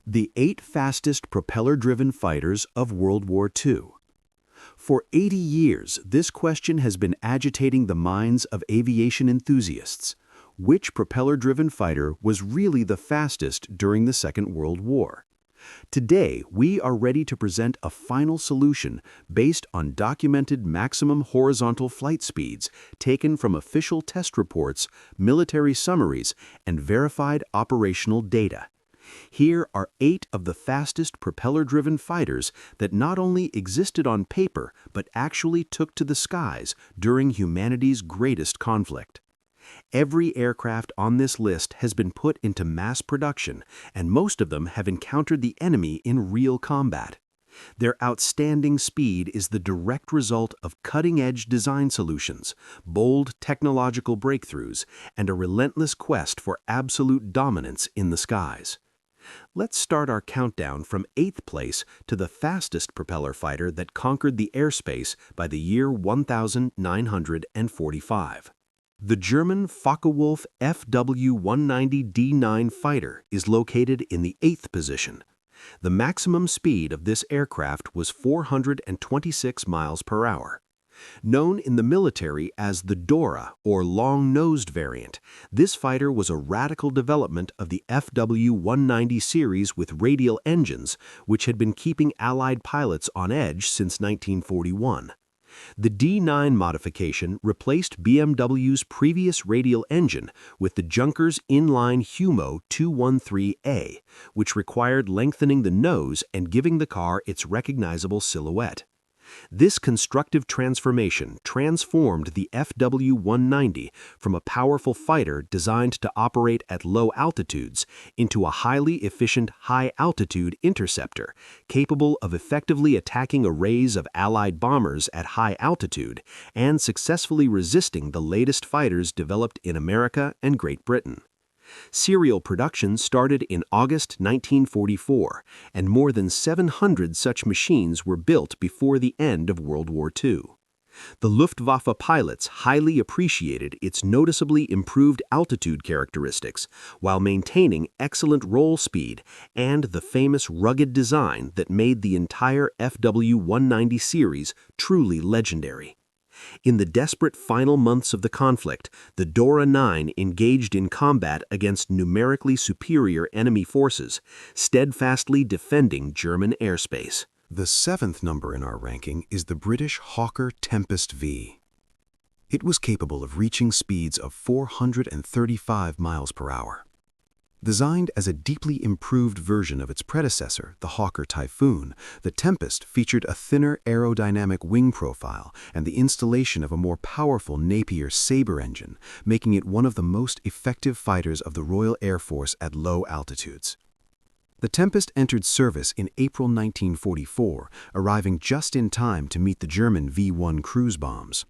The 8 fastest propeller-driven fighters of World War II. For 80 years, this question has been agitating the minds of aviation enthusiasts. Which propeller-driven fighter was really the fastest during the Second World War? Today, we are ready to present a final solution based on documented maximum horizontal flight speeds taken from official test reports, military summaries, and verified operational data. Here are 8 of the fastest propeller-driven fighters that not only existed on paper but actually took to the skies during humanity's greatest conflict. Every aircraft on this list has been put into mass production, and most of them have encountered the enemy in real combat. Their outstanding speed is the direct result of cutting-edge design solutions, bold technological breakthroughs, and a relentless quest for absolute dominance in the skies. Let's start our countdown from 8th place to the fastest propeller fighter that conquered the airspace by the year 1945. The German Focke-Wulf FW190D-9 fighter is located in the 8th position. The maximum speed of this aircraft was 426 miles per hour. Known in the military as the Dora, or long-nosed variant, this fighter was a radical development of the Fw-190 series with radial engines, which had been keeping Allied pilots on edge since 1941. The D9 modification replaced BMW's previous radial engine with the Junkers inline Humo 213A, which required lengthening the nose and giving the car its recognizable silhouette. This constructive transformation transformed the Fw-190 from a powerful fighter designed to operate at low altitudes into a highly efficient high-altitude interceptor, capable of effectively attacking arrays of Allied bombers at high altitude and successfully resisting the latest fighters developed in America and Great Britain. Serial production started in August 1944, and more than 700 such machines were built before the end of World War II. The Luftwaffe pilots highly appreciated its noticeably improved altitude characteristics while maintaining excellent roll speed and the famous rugged design that made the entire Fw-190 series truly legendary. In the desperate final months of the conflict, the Dora 9 engaged in combat against numerically superior enemy forces, steadfastly defending German airspace. The 7th number in our ranking is the British Hawker Tempest V. It was capable of reaching speeds of 435 miles per hour. Designed as a deeply improved version of its predecessor, the Hawker Typhoon, the Tempest featured a thinner aerodynamic wing profile and the installation of a more powerful Napier Sabre engine, making it one of the most effective fighters of the Royal Air Force at low altitudes. The Tempest entered service in April 1944, arriving just in time to meet the German V-1 cruise bombs.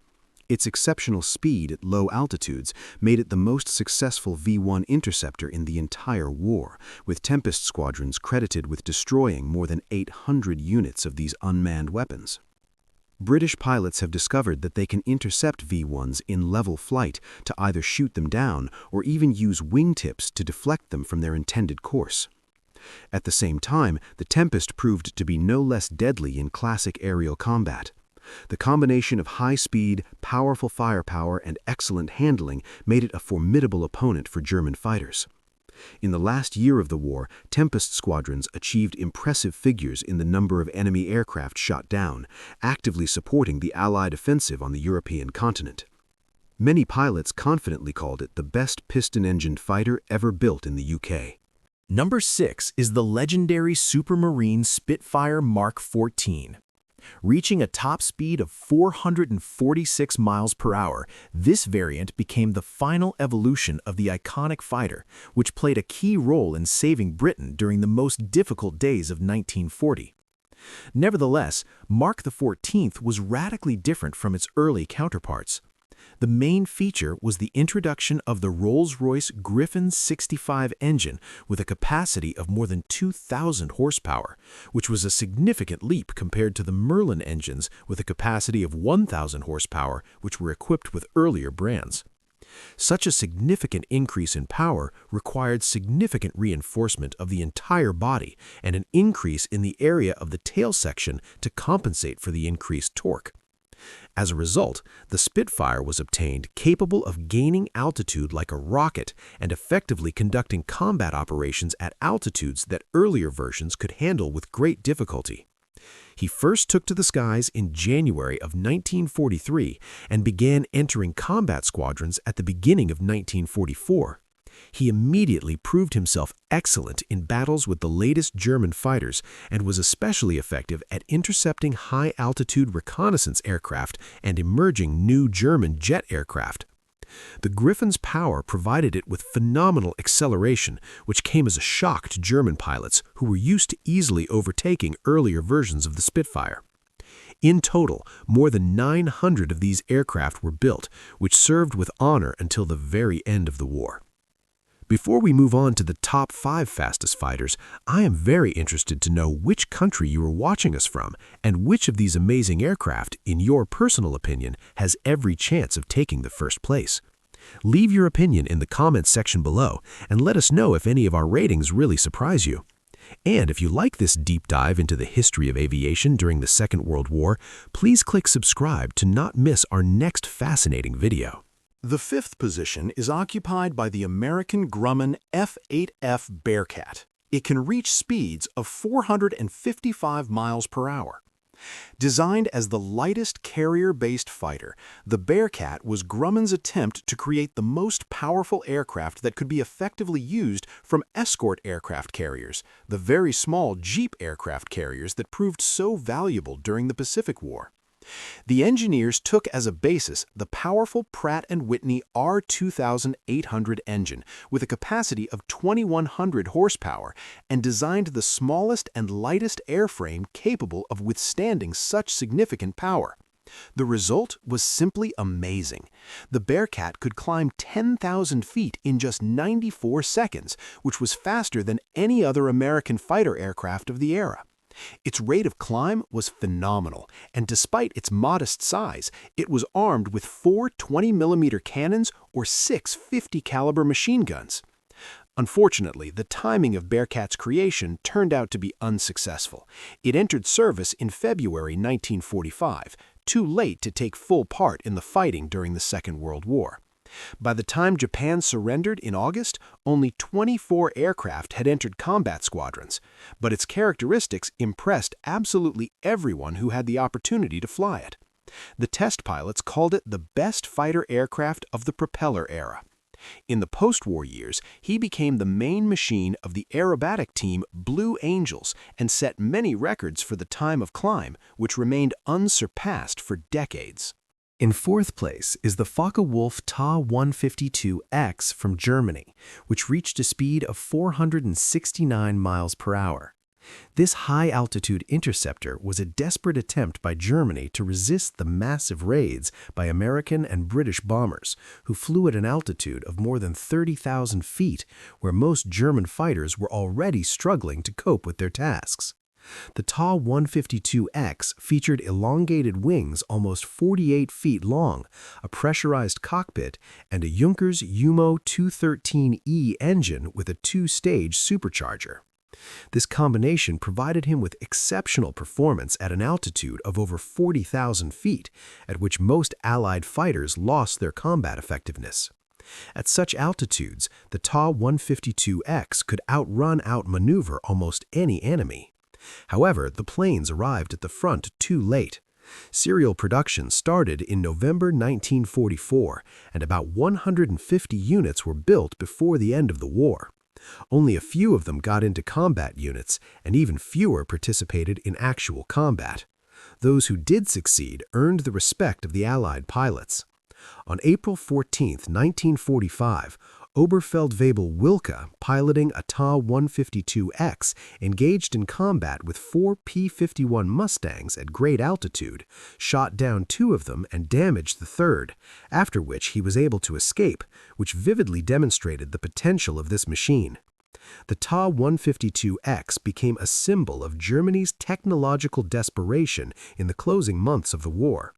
Its exceptional speed at low altitudes made it the most successful V-1 interceptor in the entire war, with Tempest squadrons credited with destroying more than 800 units of these unmanned weapons. British pilots have discovered that they can intercept V-1s in level flight to either shoot them down or even use wingtips to deflect them from their intended course. At the same time, the Tempest proved to be no less deadly in classic aerial combat. The combination of high speed, powerful firepower, and excellent handling made it a formidable opponent for German fighters. In the last year of the war, Tempest squadrons achieved impressive figures in the number of enemy aircraft shot down, actively supporting the Allied offensive on the European continent. Many pilots confidently called it the best piston-engined fighter ever built in the UK. Number 6 is the legendary Supermarine Spitfire Mark XIV. Reaching a top speed of 446 miles per hour, this variant became the final evolution of the iconic fighter, which played a key role in saving Britain during the most difficult days of 1940. Nevertheless, Mark XIV was radically different from its early counterparts. The main feature was the introduction of the Rolls-Royce Griffin 65 engine with a capacity of more than 2,000 horsepower, which was a significant leap compared to the Merlin engines with a capacity of 1,000 horsepower, which were equipped with earlier brands. Such a significant increase in power required significant reinforcement of the entire body and an increase in the area of the tail section to compensate for the increased torque. As a result, the Spitfire was obtained capable of gaining altitude like a rocket and effectively conducting combat operations at altitudes that earlier versions could handle with great difficulty. He first took to the skies in January of 1943 and began entering combat squadrons at the beginning of 1944. He immediately proved himself excellent in battles with the latest German fighters and was especially effective at intercepting high-altitude reconnaissance aircraft and emerging new German jet aircraft. The Griffin's power provided it with phenomenal acceleration, which came as a shock to German pilots who were used to easily overtaking earlier versions of the Spitfire. In total, more than 900 of these aircraft were built, which served with honor until the very end of the war. Before we move on to the top 5 fastest fighters, I am very interested to know which country you are watching us from and which of these amazing aircraft, in your personal opinion, has every chance of taking the first place. Leave your opinion in the comments section below and let us know if any of our ratings really surprise you. And if you like this deep dive into the history of aviation during the Second World War, please click subscribe to not miss our next fascinating video. The 5th position is occupied by the American Grumman F8F Birkat. It can reach speeds of 455 miles per hour. Designed as the lightest carrier-based fighter, the Birkat was Grumman's attempt to create the most powerful aircraft that could be effectively used from escort aircraft carriers, the very small Jeep aircraft carriers that proved so valuable during the Pacific War. The engineers took as a basis the powerful Pratt Whitney R2800 engine with a capacity of 2,100 horsepower and designed the smallest and lightest airframe capable of withstanding such significant power. The result was simply amazing. The Birkat could climb 10,000 feet in just 94 seconds, which was faster than any other American fighter aircraft of the era. Its rate of climb was phenomenal, and despite its modest size, it was armed with 4 20mm cannons or 6 50-caliber machine guns. Unfortunately, the timing of Birkat's creation turned out to be unsuccessful. It entered service in February 1945, too late to take full part in the fighting during the Second World War. By the time Japan surrendered in August, only 24 aircraft had entered combat squadrons, but its characteristics impressed absolutely everyone who had the opportunity to fly it. The test pilots called it the best fighter aircraft of the propeller era. In the post-war years, he became the main machine of the aerobatic team Blue Angels and set many records for the time of climb, which remained unsurpassed for decades. In 4th place is the Focke-Wulf Ta-152X from Germany, which reached a speed of 469 miles per hour. This high-altitude interceptor was a desperate attempt by Germany to resist the massive raids by American and British bombers, who flew at an altitude of more than 30,000 feet, where most German fighters were already struggling to cope with their tasks. The Ta-152X featured elongated wings almost 48 feet long, a pressurized cockpit, and a Junkers Humo 213E engine with a 2-stage supercharger. This combination provided him with exceptional performance at an altitude of over 40,000 feet, at which most Allied fighters lost their combat effectiveness. At such altitudes, the Ta-152X could outmaneuver almost any enemy. However, the planes arrived at the front too late. Serial production started in November 1944, and about 150 units were built before the end of the war. Only a few of them got into combat units, and even fewer participated in actual combat. Those who did succeed earned the respect of the Allied pilots. On April 14, 1945, Oberfeldwebel Willk, piloting a Ta-152X, engaged in combat with 4 P-51 Mustangs at great altitude, shot down 2 of them and damaged the 3rd, after which he was able to escape, which vividly demonstrated the potential of this machine. The Ta-152X became a symbol of Germany's technological desperation in the closing months of the war.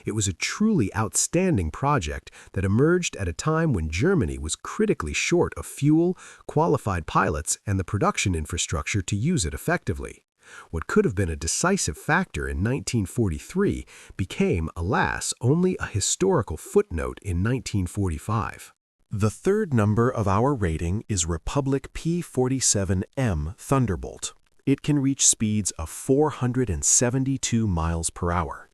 It was a truly outstanding project that emerged at a time when Germany was critically short of fuel, qualified pilots, and the production infrastructure to use it effectively. What could have been a decisive factor in 1943 became, alas, only a historical footnote in 1945. The third number of our rating is Republic P-47 Em Thunderbolt. It can reach speeds of 472 miles per hour.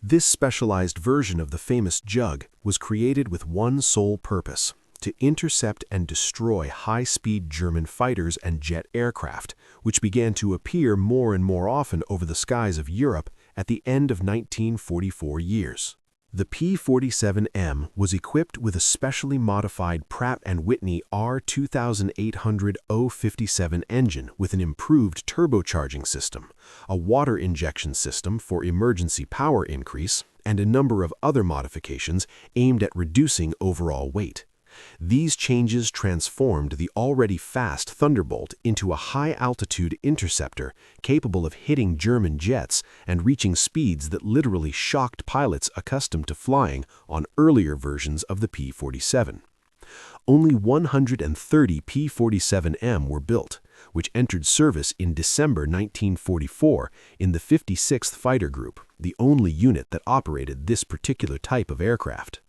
This specialized version of the famous Jug was created with one sole purpose: to intercept and destroy high-speed German fighters and jet aircraft, which began to appear more and more often over the skies of Europe at the end of 1944 years. The P-47M was equipped with a specially modified Pratt Whitney R2800-057 engine with an improved turbocharging system, a water injection system for emergency power increase, and a number of other modifications aimed at reducing overall weight. These changes transformed the already fast Thunderbolt into a high-altitude interceptor capable of hitting German jets and reaching speeds that literally shocked pilots accustomed to flying on earlier versions of the P-47. Only 130 P-47M were built, which entered service in December 1944 in the 56th Fighter Group, the only unit that operated this particular type of aircraft.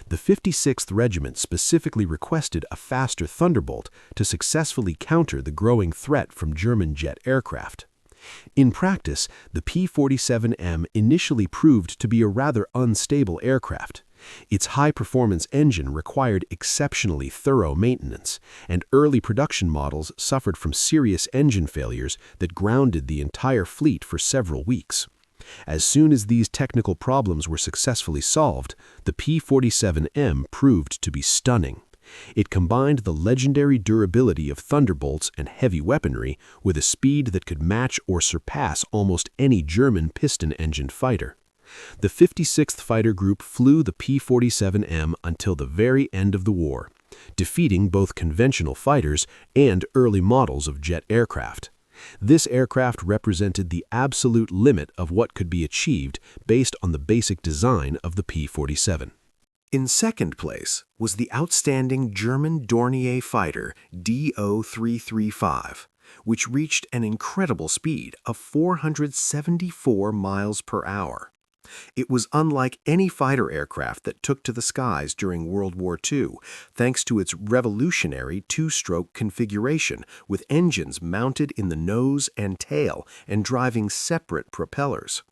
The 56th Regiment specifically requested a faster Thunderbolt to successfully counter the growing threat from German jet aircraft. In practice, the P-47M initially proved to be a rather unstable aircraft. Its high-performance engine required exceptionally thorough maintenance, and early production models suffered from serious engine failures that grounded the entire fleet for several weeks. As soon as these technical problems were successfully solved, the P-47M proved to be stunning. It combined the legendary durability of Thunderbolts and heavy weaponry with a speed that could match or surpass almost any German piston-engined fighter. The 56th Fighter Group flew the P-47M until the very end of the war, defeating both conventional fighters and early models of jet aircraft. This aircraft represented the absolute limit of what could be achieved based on the basic design of the P-47. In second place was the outstanding German Dornier fighter Do-335, which reached an incredible speed of 474 miles per hour. It was unlike any fighter aircraft that took to the skies during World War II, thanks to its revolutionary two-stroke configuration with engines mounted in the nose and tail and driving separate propellers.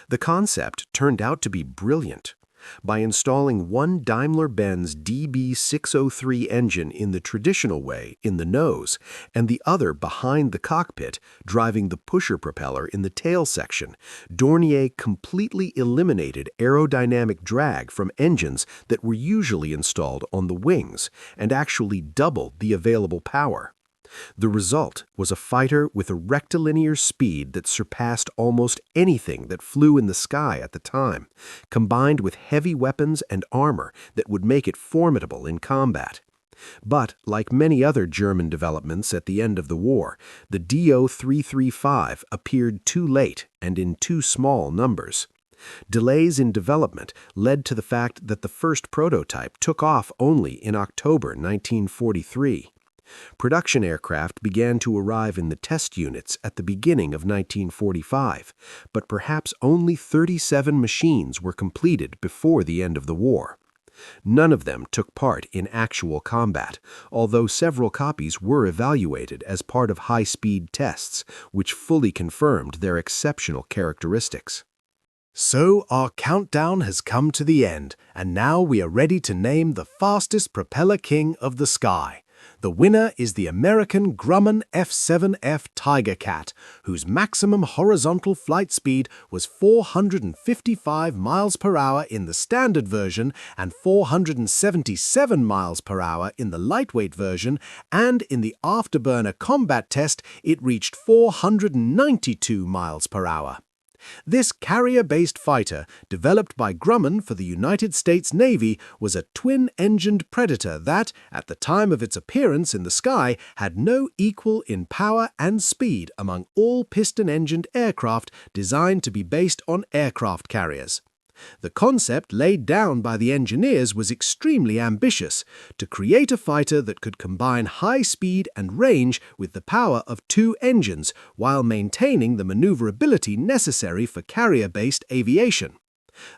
The concept turned out to be brilliant. By installing one Daimler-Benz DB603 engine in the traditional way in the nose and the other behind the cockpit, driving the pusher propeller in the tail section, Dornier completely eliminated aerodynamic drag from engines that were usually installed on the wings and actually doubled the available power. The result was a fighter with a rectilinear speed that surpassed almost anything that flew in the sky at the time, combined with heavy weapons and armor that would make it formidable in combat. But, like many other German developments at the end of the war, the Do-335 appeared too late and in too small numbers. Delays in development led to the fact that the first prototype took off only in October 1943. Production aircraft began to arrive in the test units at the beginning of 1945, but perhaps only 37 machines were completed before the end of the war. None of them took part in actual combat, although several copies were evaluated as part of high-speed tests, which fully confirmed their exceptional characteristics. So our countdown has come to the end, and now we are ready to name the fastest propeller king of the sky. The winner is the American Grumman F8F Birkat, whose maximum horizontal flight speed was 455 miles per hour in the standard version and 477 miles per hour in the lightweight version, and in the afterburner combat test it reached 492 miles per hour. This carrier-based fighter, developed by Grumman for the United States Navy, was a twin-engined Predator that, at the time of its appearance in the sky, had no equal in power and speed among all piston-engined aircraft designed to be based on aircraft carriers. The concept laid down by the engineers was extremely ambitious, to create a fighter that could combine high speed and range with the power of 2 engines while maintaining the maneuverability necessary for carrier-based aviation.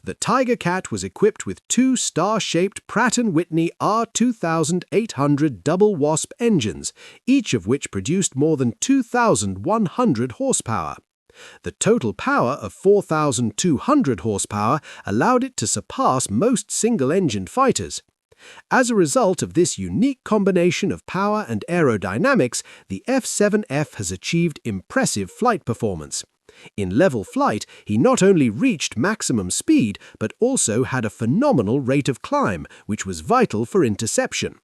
The Tiger Cat was equipped with 2 star-shaped Pratt & Whitney R2800 double wasp engines, each of which produced more than 2,100 horsepower. The total power of 4,200 horsepower allowed it to surpass most single-engined fighters. As a result of this unique combination of power and aerodynamics, the F-7F has achieved impressive flight performance. In level flight, he not only reached maximum speed, but also had a phenomenal rate of climb, which was vital for interception.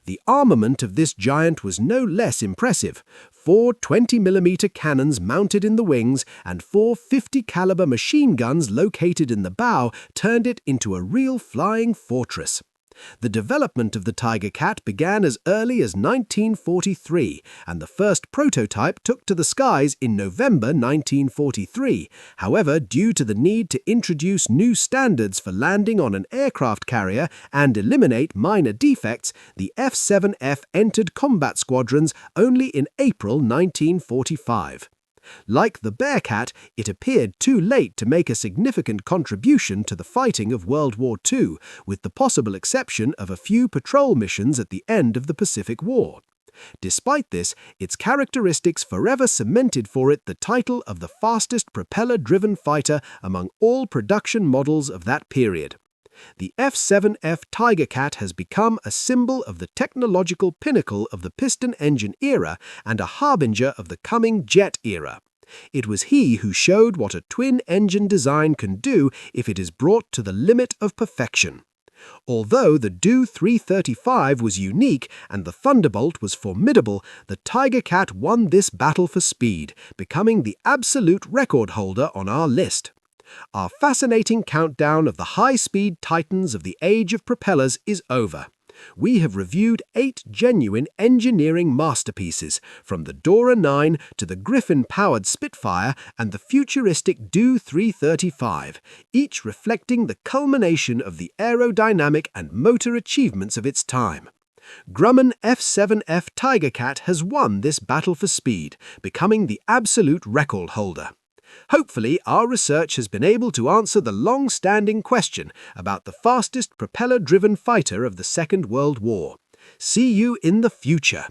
The armament of this giant was no less impressive. 4 20mm cannons mounted in the wings and 4 50-caliber machine guns located in the bow turned it into a real flying fortress. The development of the Tiger Cat began as early as 1943, and the first prototype took to the skies in November 1943. However, due to the need to introduce new standards for landing on an aircraft carrier and eliminate minor defects, the F-7F entered combat squadrons only in April 1945. Like the Bearcat, it appeared too late to make a significant contribution to the fighting of World War II, with the possible exception of a few patrol missions at the end of the Pacific War. Despite this, its characteristics forever cemented for it the title of the fastest propeller-driven fighter among all production models of that period. The F-7F Tiger Cat has become a symbol of the technological pinnacle of the piston engine era and a harbinger of the coming jet era. It was he who showed what a twin-engine design can do if it is brought to the limit of perfection. Although the Do 335 was unique and the Thunderbolt was formidable, the Tiger Cat won this battle for speed, becoming the absolute record holder on our list. Our fascinating countdown of the high-speed titans of the age of propellers is over. We have reviewed 8 genuine engineering masterpieces, from the Dora 9 to the Griffin-powered Spitfire and the futuristic Do 335, each reflecting the culmination of the aerodynamic and motor achievements of its time. Grumman F7F Tiger Cat has won this battle for speed, becoming the absolute record holder. Hopefully, our research has been able to answer the long-standing question about the fastest propeller-driven fighter of the Second World War. See you in the future.